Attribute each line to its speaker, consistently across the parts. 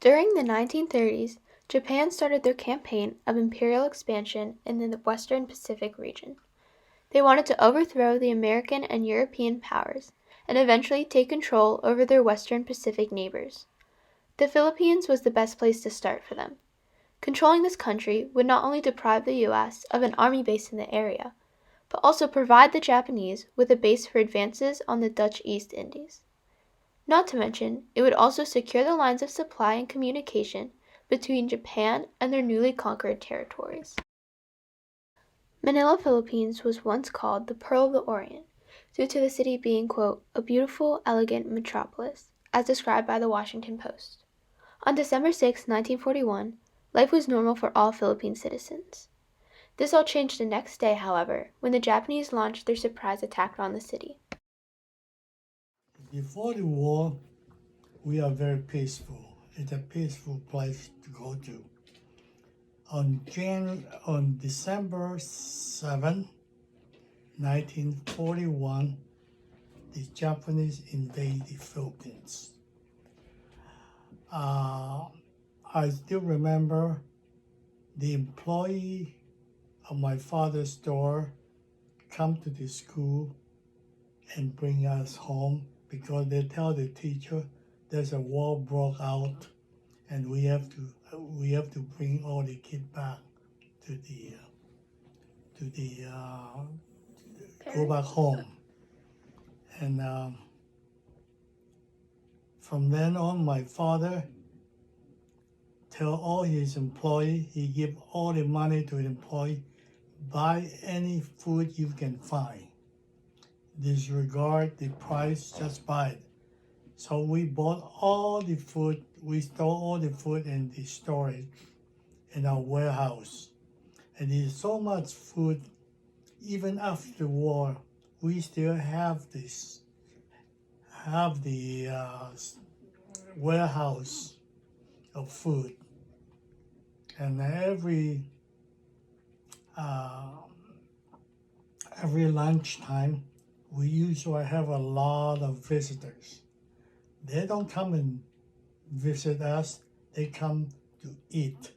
Speaker 1: During the 1930s, Japan started their campaign of imperial expansion in the Western Pacific region. They wanted to overthrow the American and European powers and eventually take control over their Western Pacific neighbors. The Philippines was the best place to start for them. Controlling this country would not only deprive the U.S. of an army base in the area, but also provide the Japanese with a base for advances on the Dutch East Indies. Not to mention, it would also secure the lines of supply and communication between Japan and their newly conquered territories. Manila, Philippines was once called the Pearl of the Orient due to the city being, quote, a beautiful, elegant metropolis, as described by the Washington Post. On December 6, 1941, life was normal for all Philippine citizens. This all changed the next day, however, when the Japanese launched their surprise attack on the city.
Speaker 2: Before the war, we are very peaceful. It's a peaceful place to go to. On December 7, 1941, the Japanese invaded the Philippines. I still remember the employee of my father's store come to the school and bring us home because they tell the teacher there's a war broke out and we have to bring all the kids back to the go back home. And from then on, my father tell all his employees, he give all the money to the employee, buy any food you can find. Disregard the price, just buy it. So we bought all the food, we store all the food in the storage in our warehouse. And there's so much food, even after the war, we still have the warehouse of food. And every lunchtime, we usually have a lot of visitors. They don't come and visit us, they come to eat.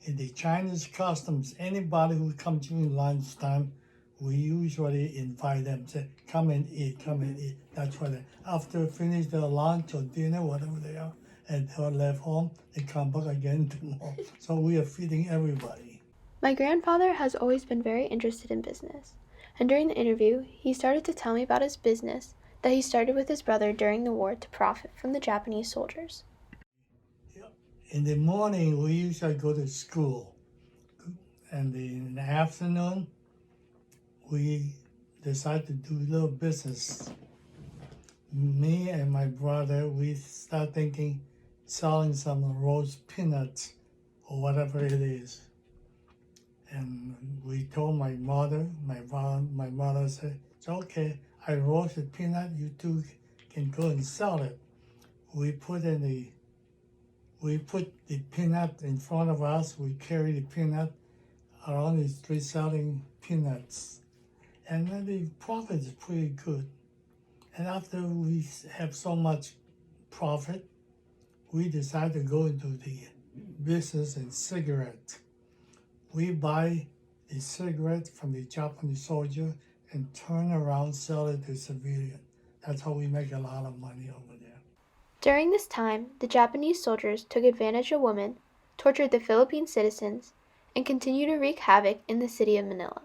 Speaker 2: In the Chinese customs, anybody who comes during lunchtime, we usually invite them, say, come and eat, come and eat. That's why after finish their lunch or dinner, whatever they are, and they left home, they come back again tomorrow. So we are feeding everybody.
Speaker 1: My grandfather has always been very interested in business, and during the interview, he started to tell me about his business that he started with his brother during the war to profit from the Japanese soldiers.
Speaker 2: In the morning, we usually go to school, and in the afternoon, we decide to do a little business. Me and my brother, we start thinking selling some roast peanuts or whatever it is. And we told my mother, my mother said, it's okay, I roasted peanut, you two can go and sell it. We put the peanut in front of us, we carry the peanut around the street selling peanuts. And then the profit is pretty good. And after we have so much profit, we decide to go into the business in cigarettes. We buy the cigarette from the Japanese soldier and turn around, sell it to civilian. That's how we make a lot of money over there.
Speaker 1: During this time, the Japanese soldiers took advantage of women, tortured the Philippine citizens, and continued to wreak havoc in the city of Manila.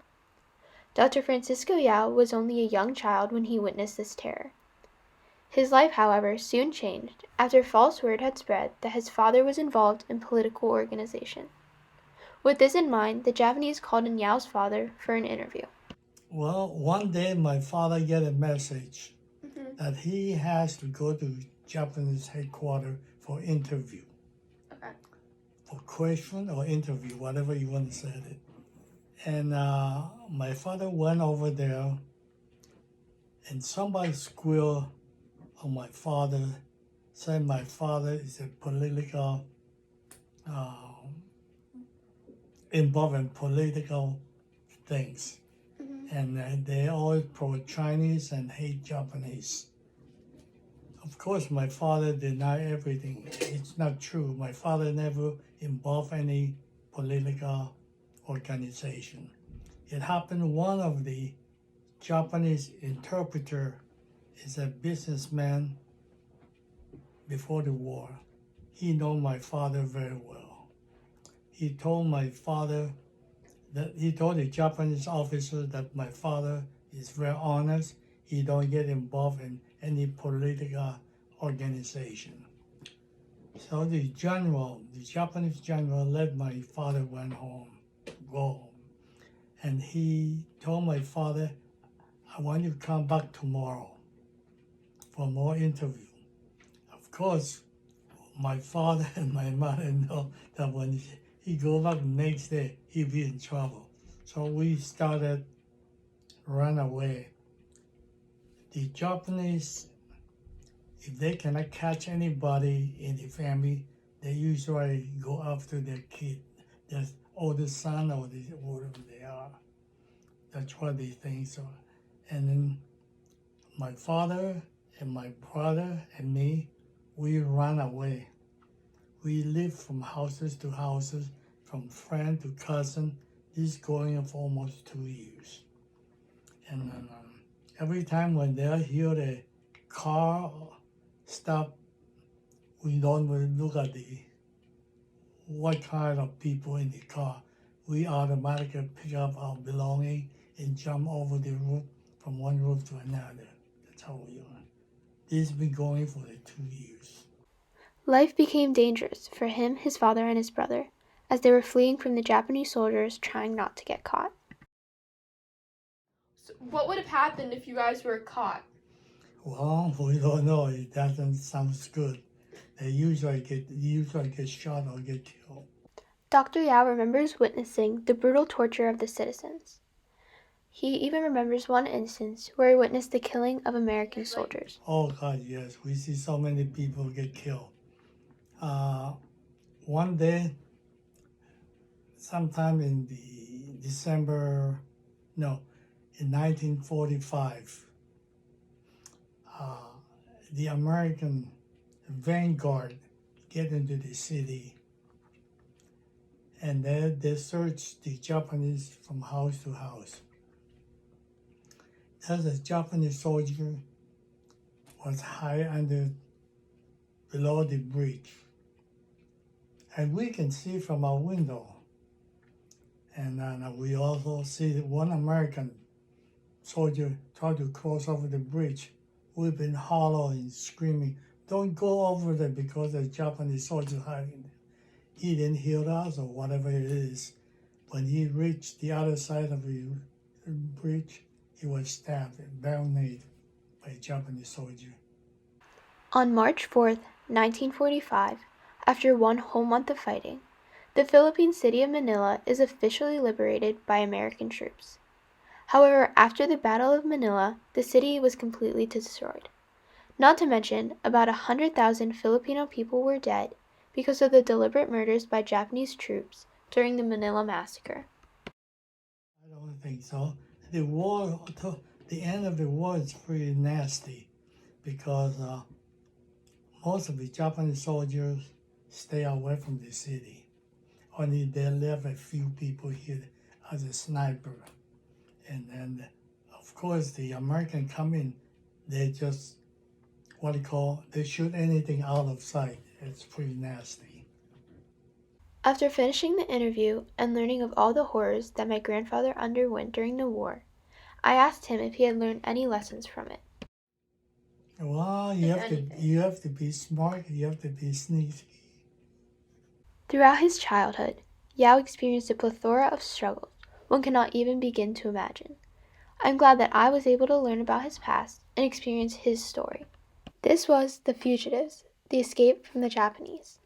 Speaker 1: Dr. Francisco Yao was only a young child when he witnessed this terror. His life, however, soon changed after false word had spread that his father was involved in political organization. With this in mind, the Japanese called in Yao's father for an interview.
Speaker 2: Well, one day my father get a message that he has to go to Japanese headquarters for interview.
Speaker 1: Okay.
Speaker 2: For question or interview, whatever you want to say it. And my father went over there and somebody squealed on my father, saying my father is a political, involved in political things. And they all pro-Chinese and hate Japanese. Of course, my father denied everything. It's not true. My father never involved any political organization. It happened one of the Japanese interpreter is a businessman before the war. He knew my father very well. He told my father that he told the Japanese officer that my father is very honest. He don't get involved in any political organization. So the Japanese general, let my father went home, go home. And he told my father, I want you to come back tomorrow for more interview. Of course, my father and my mother know that when he go back the next day, he'll be in trouble. So we started run away. The Japanese, if they cannot catch anybody in the family, they usually go after their kid, their oldest son or whatever they are. That's what they think. So, and then my father and my brother and me, we ran away. We lived from houses to houses, from friend to cousin. This going on for almost 2 years. And then, every time when they hear the car stop, we don't look at what kind of people in the car. We automatically pick up our belongings and jump over the roof from one roof to another. That's how we are. This has been going for 2 years.
Speaker 1: Life became dangerous for him, his father, and his brother, as they were fleeing from the Japanese soldiers trying not to get caught.
Speaker 3: So what would have happened if you guys were caught?
Speaker 2: Well, we don't know. It doesn't sound good. They usually get shot or get killed.
Speaker 1: Dr. Yao remembers witnessing the brutal torture of the citizens. He even remembers one instance where he witnessed the killing of American soldiers.
Speaker 2: Oh God, yes. We see so many people get killed. One day, sometime in in 1945, the American vanguard get into the city, and they searched the Japanese from house to house. There's a Japanese soldier was hiding below the bridge, and we can see from our window. And we also see that one American soldier tried to cross over the bridge. We've been hollering, screaming, "Don't go over there," because there's Japanese soldiers hiding there. He didn't hear us or whatever it is. When he reached the other side of the bridge, he was stabbed and bayoneted by a Japanese soldier.
Speaker 1: On March 4th, 1945, after one whole month of fighting, the Philippine city of Manila is officially liberated by American troops. However, after the Battle of Manila, the city was completely destroyed. Not to mention, about 100,000 Filipino people were dead because of the deliberate murders by Japanese troops during the Manila Massacre.
Speaker 2: I don't think so. The end of the war is pretty nasty because most of the Japanese soldiers stay away from the city. Only they left a few people here as a sniper. And then, of course, the American come in, they just, they shoot anything out of sight. It's pretty nasty.
Speaker 1: After finishing the interview and learning of all the horrors that my grandfather underwent during the war, I asked him if he had learned any lessons from it.
Speaker 2: Well, you have to be smart, you have to be sneaky.
Speaker 1: Throughout his childhood, Yao experienced a plethora of struggles one cannot even begin to imagine. I'm glad that I was able to learn about his past and experience his story. This was The Fugitives, the escape from the Japanese.